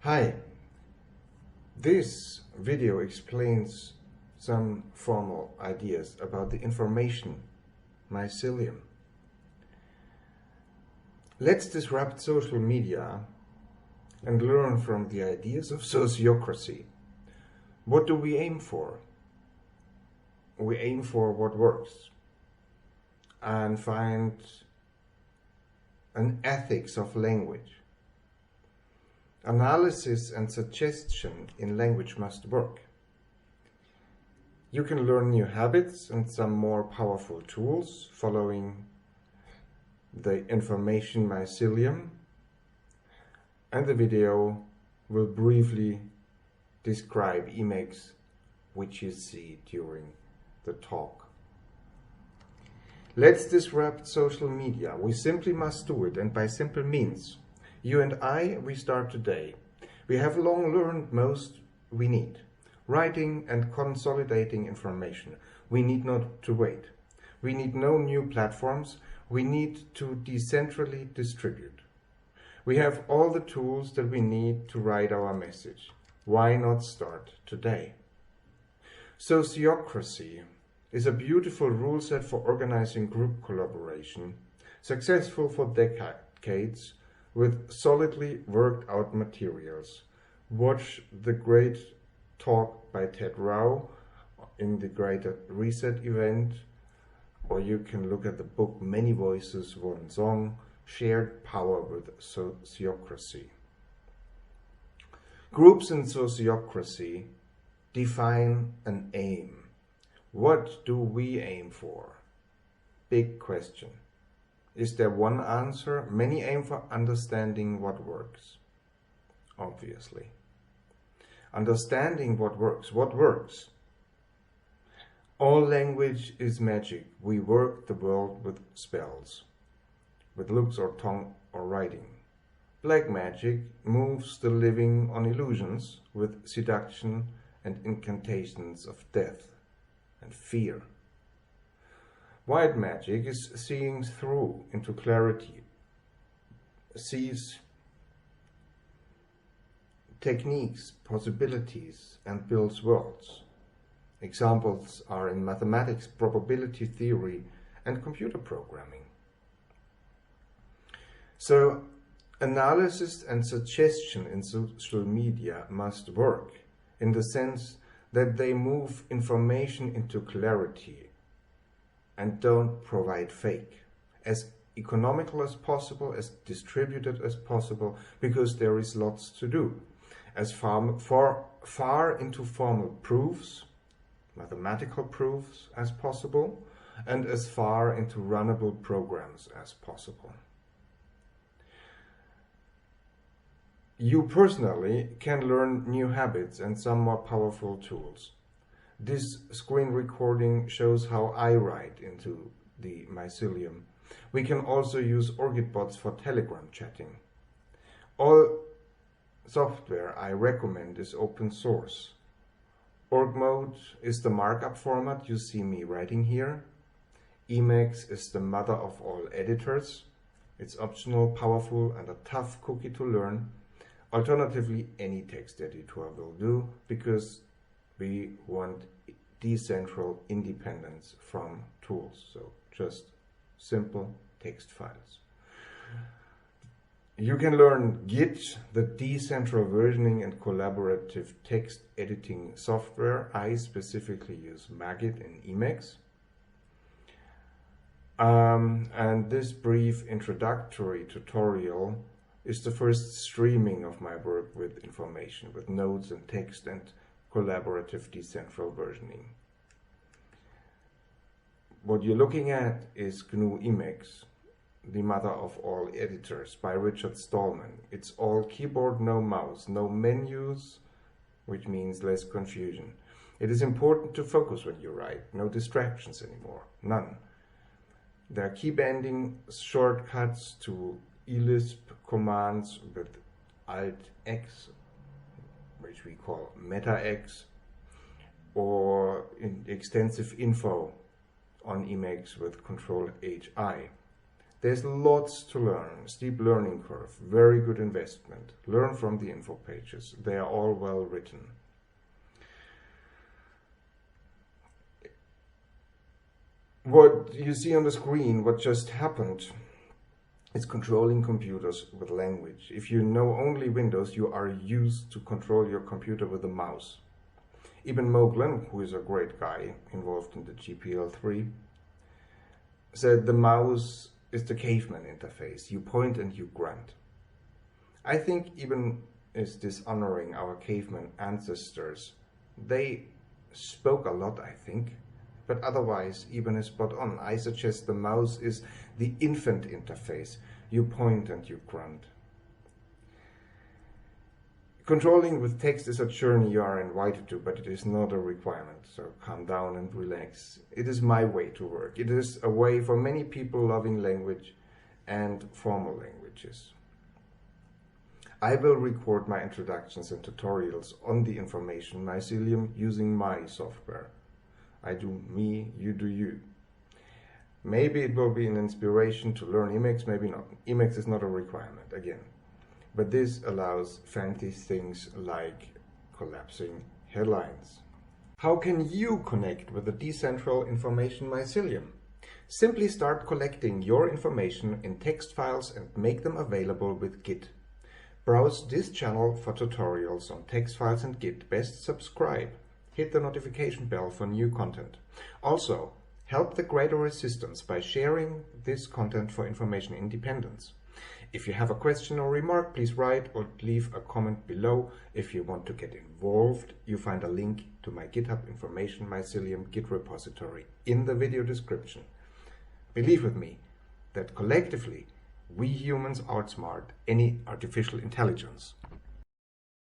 Hi, this video explains some formal ideas about the information mycelium. Let's disrupt social media and learn from the ideas of sociocracy. What do we aim for? We aim for what works and find an ethics of language. Analysis and suggestion in language must work. You can learn new habits and some more powerful tools following the Information Mycelium, and the video will briefly describe Emacs which you see during the talk. Let's disrupt social media. We simply must do it, and by simple means. You and I, we start today. We have long learned most we need. Writing and consolidating information. We need not to wait. We need no new platforms. We need to decentrally distribute. We have all the tools that we need to write our message. Why not start today? Sociocracy is a beautiful rule set for organizing group collaboration, successful for decades, with solidly worked out materials. Watch the great talk by Ted Rao in the Great Reset event, or you can look at the book Many Voices, One Song, Shared Power with Sociocracy. Groups in sociocracy define an aim. What do we aim for? Big question. Is there one answer? Many aim for understanding what works, obviously. Understanding what works. What works? All language is magic. We work the world with spells, with looks or tongue or writing. Black magic moves the living on illusions with seduction and incantations of death and fear. White magic is seeing through into clarity, sees techniques, possibilities, and builds worlds. Examples are in mathematics, probability theory, and computer programming. So, analysis and suggestion in social media must work in the sense that they move information into clarity and don't provide fake, as economical as possible, as distributed as possible, because there is lots to do. As far into formal proofs, mathematical proofs as possible, and as far into runnable programs as possible. You personally can learn new habits and some more powerful tools. This screen recording shows how I write into the mycelium. We can also use OrgitBots for Telegram chatting. All software I recommend is open source. Org-mode is the markup format you see me writing here. Emacs is the mother of all editors. It's optional, powerful, and a tough cookie to learn. Alternatively, any text editor will do, because we want decentral independence from tools. So just simple text files. You can learn Git, the decentral versioning and collaborative text editing software. I specifically use Magit in Emacs. And this brief introductory tutorial is the first streaming of my work with information, with notes and text and collaborative decentral versioning. What you're looking at is GNU Emacs, the mother of all editors, by Richard Stallman. It's all keyboard, no mouse, no menus, which means less confusion. It is important to focus when you write, no distractions anymore, none. There are key bending shortcuts to eLisp commands with Alt-X, which we call Meta-X, or extensive info on Emacs with Control-HI. There's lots to learn, steep learning curve, very good investment. Learn from the info pages. They are all well written. What you see on the screen, what just happened, is controlling computers with language. If you know only Windows, you are used to control your computer with a mouse. Ibn Moglen, who is a great guy involved in the GPL3, said the mouse is the caveman interface. You point and you grunt. I think Ibn is dishonoring our caveman ancestors. They spoke a lot, I think. But otherwise, Ibn is spot on. I suggest the mouse is the infant interface. You point and you grunt. Controlling with text is a journey you are invited to, but it is not a requirement. So calm down and relax. It is my way to work. It is a way for many people loving language and formal languages. I will record my introductions and tutorials on the Information Mycelium using my software. I do me, you do you. Maybe it will be an inspiration to learn Emacs, maybe not. Emacs is not a requirement, again. But this allows fancy things like collapsing headlines. How can you connect with the decentral Information Mycelium? Simply start collecting your information in text files and make them available with Git. Browse this channel for tutorials on text files and Git. Best subscribe. Hit the notification bell for new content. Also, help the greater resistance by sharing this content for information independence. If you have a question or remark, please write or leave a comment below. If you want to get involved, you find a link to my GitHub Information Mycelium Git repository in the video description. Believe with me that collectively, we humans outsmart any artificial intelligence.